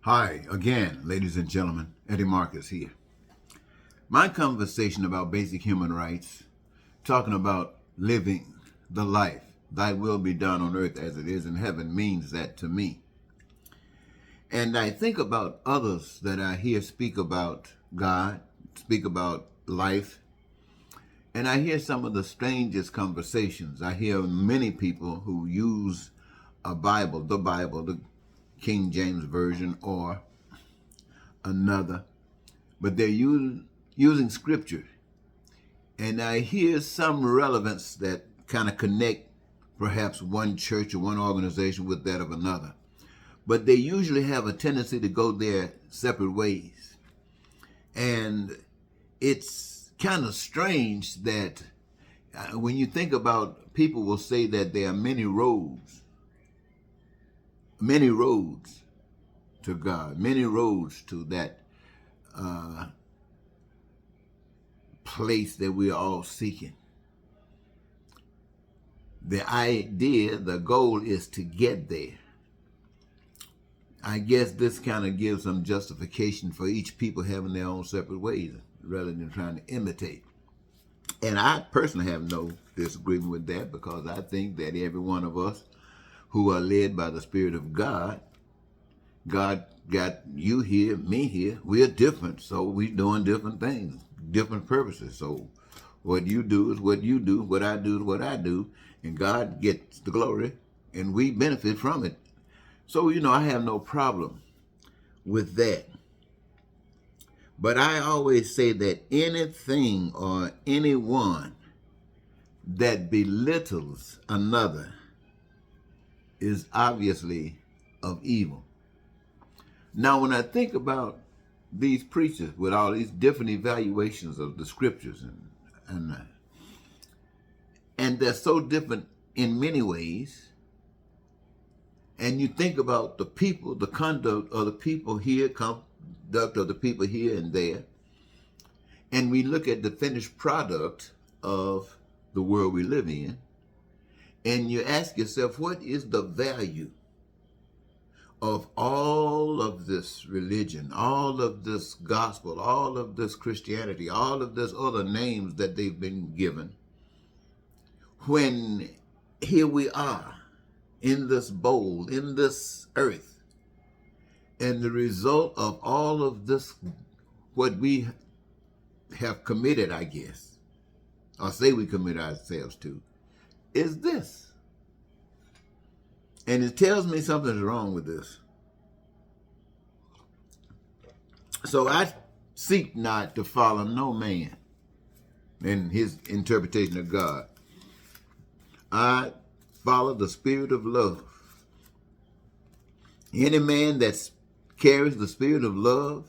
Hi, again, ladies and gentlemen. Eddie Marcus here. My conversation about basic human rights, talking about living the life, thy will be done on earth as it is in heaven, means that to me. And I think about others that I hear speak about God, speak about life, and I hear some of the strangest conversations. I hear many people who use a Bible, the King James Version, or another, but they're using scripture. And I hear some relevance that kind of connect perhaps one church or one organization with that of another. But they usually have a tendency to go their separate ways. And it's kind of strange that when you think about, people will say that there are many roads to God, many roads to that place that we're all seeking. The idea, the goal is to get there. I guess this kind of gives some justification for each people having their own separate ways rather than trying to imitate. And I personally have no disagreement with that, because I think that every one of us who are led by the Spirit of God, God got you here, me here. We're different, so we're doing different things, different purposes. So what you do is what you do, what I do is what I do, and God gets the glory, and we benefit from it. So, I have no problem with that. But I always say that anything or anyone that belittles another is obviously of evil. Now, when I think about these preachers with all these different evaluations of the scriptures, and they're so different in many ways, and you think about the people, the conduct of the people here, conduct of the people here and there, and we look at the finished product of the world we live in, and you ask yourself, what is the value of all of this religion, all of this gospel, all of this Christianity, all of this other names that they've been given, when here we are in this bowl, in this earth, and the result of all of this, what we have committed, I guess, or say we commit ourselves to, is this. And it tells me something's wrong with this. So I seek not to follow no man in his interpretation of God. I follow the spirit of love. Any man that carries the spirit of love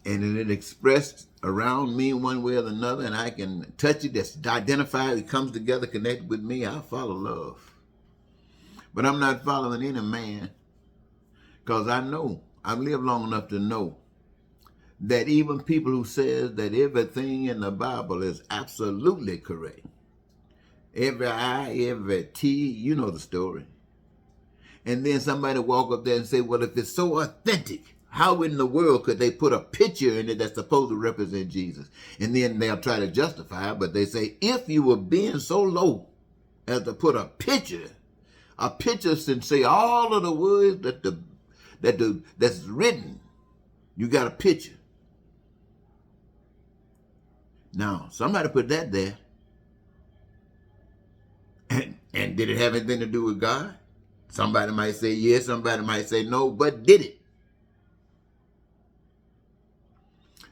and it expressed around me one way or another, and I can touch it, that's identified, it comes together, connected with me, I follow love. But I'm not following any man, because I know, I've lived long enough to know that even people who says that everything in the Bible is absolutely correct, every I, every T, you know the story. And then somebody walk up there and say, well, if it's so authentic, how in the world could they put a picture in it that's supposed to represent Jesus? And then they'll try to justify it, but they say, if you were being so low as to put a picture should say all of the words that's written, you got a picture. Now, somebody put that there. And did it have anything to do with God? Somebody might say yes, somebody might say no, but did it?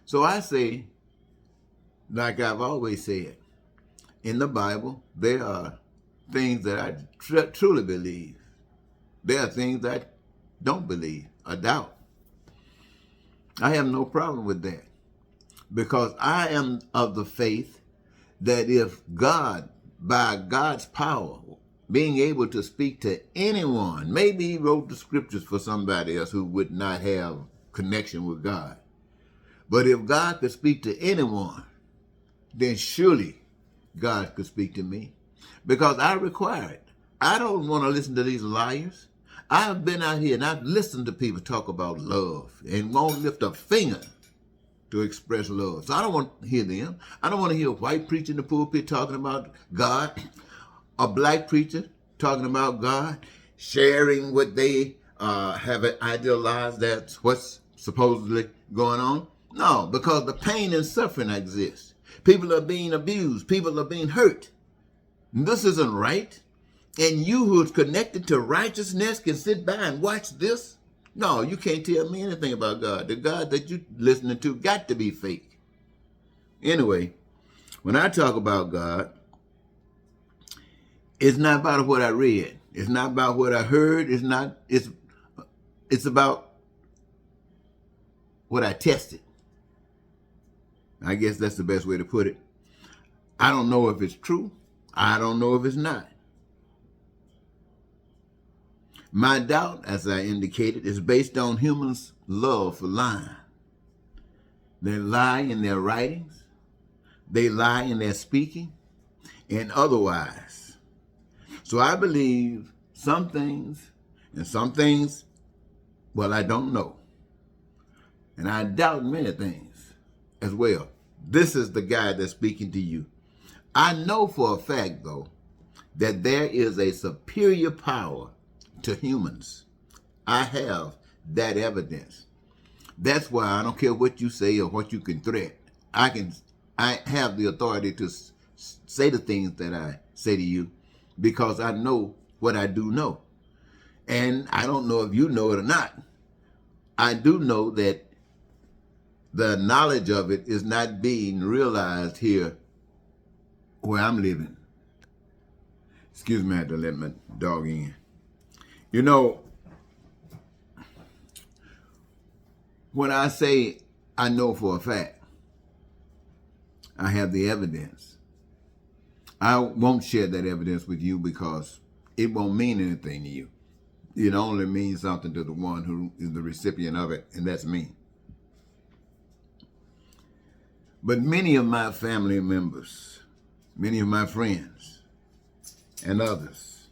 So I say, like I've always said, in the Bible, there are things that I truly believe. There are things that I don't believe, I doubt. I have no problem with that, because I am of the faith that if God, by God's power, being able to speak to anyone, maybe he wrote the scriptures for somebody else who would not have connection with God. But if God could speak to anyone, then surely God could speak to me, because I require it. I don't want to listen to these liars. I've been out here and I've listened to people talk about love and won't lift a finger to express love. So I don't want to hear them. I don't want to hear a white preacher in the pulpit talking about God, a black preacher talking about God, sharing what they have idealized that's what's supposedly going on. No, because the pain and suffering exists. People are being abused. People are being hurt. This isn't right. And you who's connected to righteousness can sit by and watch this? No, you can't tell me anything about God. The God that you're listening to got to be fake. Anyway, when I talk about God, it's not about what I read. It's not about what I heard. It's about what I tested. I guess that's the best way to put it. I don't know if it's true. I don't know if it's not. My doubt, as I indicated, is based on humans' love for lying. They lie in their writings. They lie in their speaking and otherwise. So I believe some things, and some things, well, I don't know. And I doubt many things as well. This is the guy that's speaking to you. I know for a fact, though, that there is a superior power to humans. I have that evidence. That's why I don't care what you say or what you can threat. I have the authority to say the things that I say to you because I know what I do know. And I don't know if you know it or not. I do know that the knowledge of it is not being realized here where I'm living. Excuse me, I had to let my dog in. You know, when I say I know for a fact, I have the evidence. I won't share that evidence with you because it won't mean anything to you. It only means something to the one who is the recipient of it, and that's me. But many of my family members, many of my friends, and others,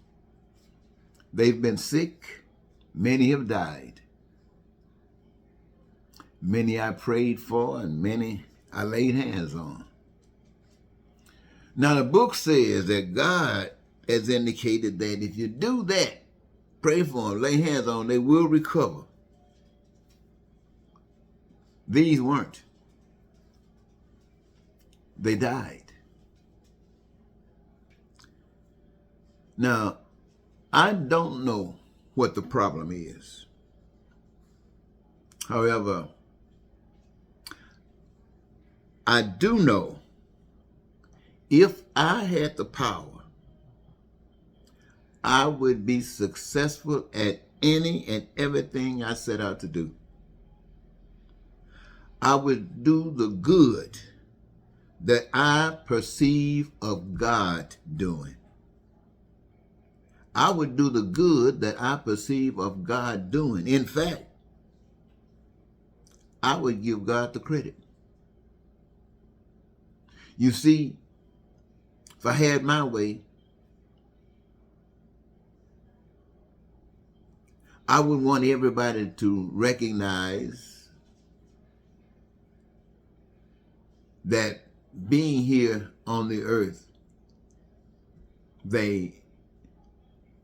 they've been sick. Many have died. Many I prayed for, and many I laid hands on. Now, the book says that God has indicated that if you do that, pray for them, lay hands on them, they will recover. These weren't. They died. Now, I don't know what the problem is. However, I do know if I had the power, I would be successful at any and everything I set out to do. I would do the good that I perceive of God doing. I would do the good that I perceive of God doing. In fact, I would give God the credit. You see, if I had my way, I would want everybody to recognize that being here on the earth, they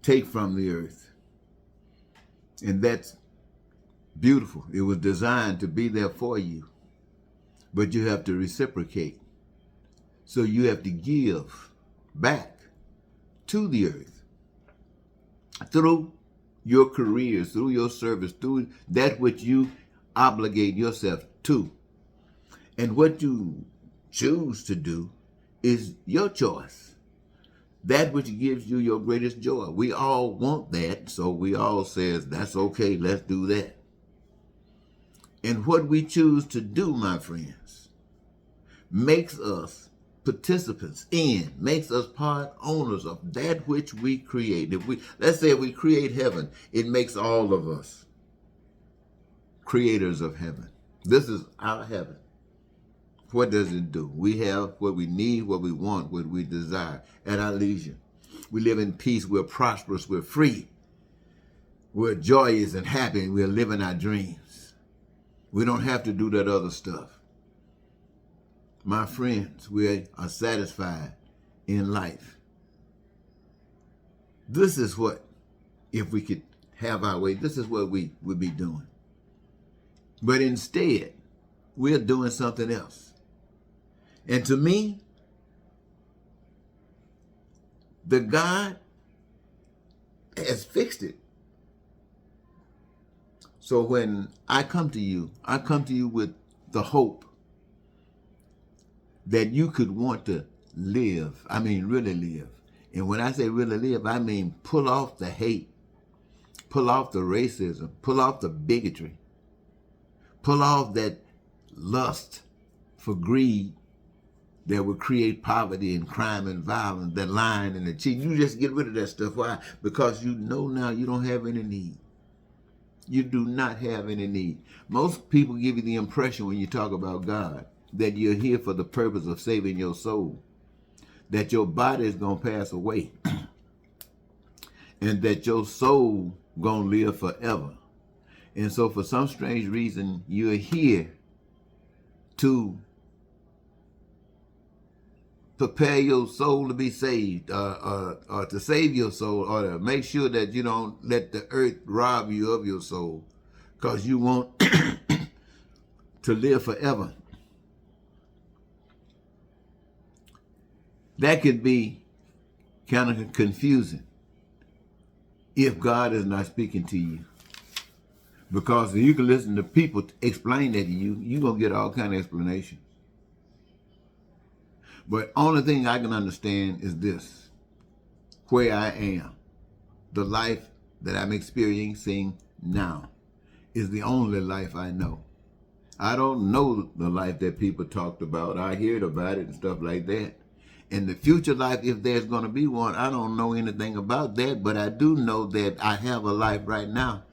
take from the earth. And that's beautiful. It was designed to be there for you. But you have to reciprocate. So you have to give back to the earth through your careers, through your service, through that which you obligate yourself to. And what you choose to do is your choice. That which gives you your greatest joy. We all want that, so we all says, that's okay, let's do that. And what we choose to do, my friends, makes us participants in, makes us part owners of that which we create. Let's say we create heaven, it makes all of us creators of heaven. This is our heaven. What does it do? We have what we need, what we want, what we desire at our leisure. We live in peace, we're prosperous, we're free. We're joyous and happy and we're living our dreams. We don't have to do that other stuff. My friends, we are satisfied in life. This is what, if we could have our way, this is what we would be doing. But instead, we're doing something else. And to me, the God has fixed it. So when I come to you with the hope that you could want to live. I mean, really live. And when I say really live, I mean pull off the hate, pull off the racism, pull off the bigotry, pull off that lust for greed that would create poverty and crime and violence, that lying and the cheating. You just get rid of that stuff. Why? Because you know now you don't have any need. You do not have any need. Most people give you the impression when you talk about God that you're here for the purpose of saving your soul, that your body is going to pass away, and that your soul going to live forever. And so for some strange reason, you're here to prepare your soul to be saved, or to save your soul, or to make sure that you don't let the earth rob you of your soul, because you want to live forever. That could be kind of confusing if God is not speaking to you. Because if you can listen to people explain that to you, you're going to get all kind of explanations. But only thing I can understand is this: where I am, the life that I'm experiencing now is the only life I know. I don't know the life that people talked about. I heard about it and stuff like that. And the future life, if there's going to be one, I don't know anything about that, but I do know that I have a life right now.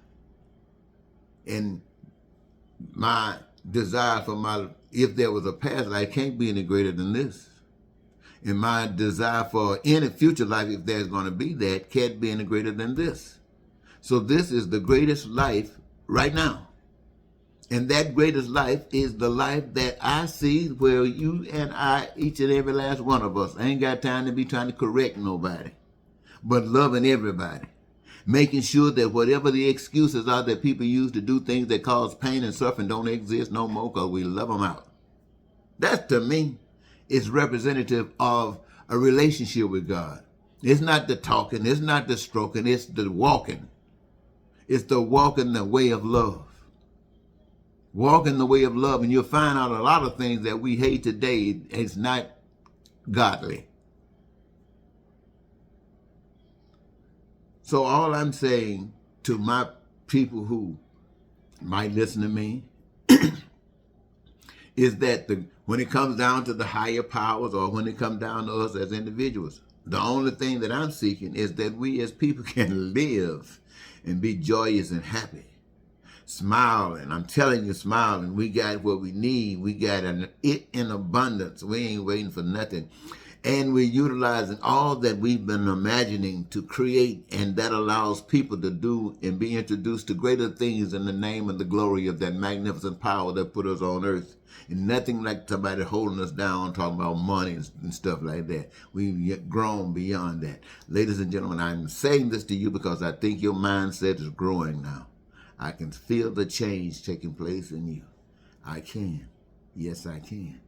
And my desire for if there was a past life, can't be any greater than this. And my desire for any future life, if there's going to be that, can't be any greater than this. So this is the greatest life right now. And that greatest life is the life that I see, where you and I, each and every last one of us, ain't got time to be trying to correct nobody, but loving everybody. Making sure that whatever the excuses are that people use to do things that cause pain and suffering don't exist no more, because we love them out. That, to me, is representative of a relationship with God. It's not the talking, it's not the stroking, it's the walking. It's the walking the way of love. Walking the way of love, and you'll find out a lot of things that we hate today is not godly. So all I'm saying to my people who might listen to me is that when it comes down to the higher powers, or when it comes down to us as individuals, the only thing that I'm seeking is that we as people can live and be joyous and happy. Smiling, I'm telling you, smiling. We got what we need. We got it in abundance. We ain't waiting for nothing. And we're utilizing all that we've been imagining to create, and that allows people to do and be introduced to greater things in the name and the glory of that magnificent power that put us on earth. And nothing like somebody holding us down, talking about money and stuff like that. We've grown beyond that. Ladies and gentlemen, I'm saying this to you because I think your mindset is growing now. I can feel the change taking place in you. I can. Yes, I can.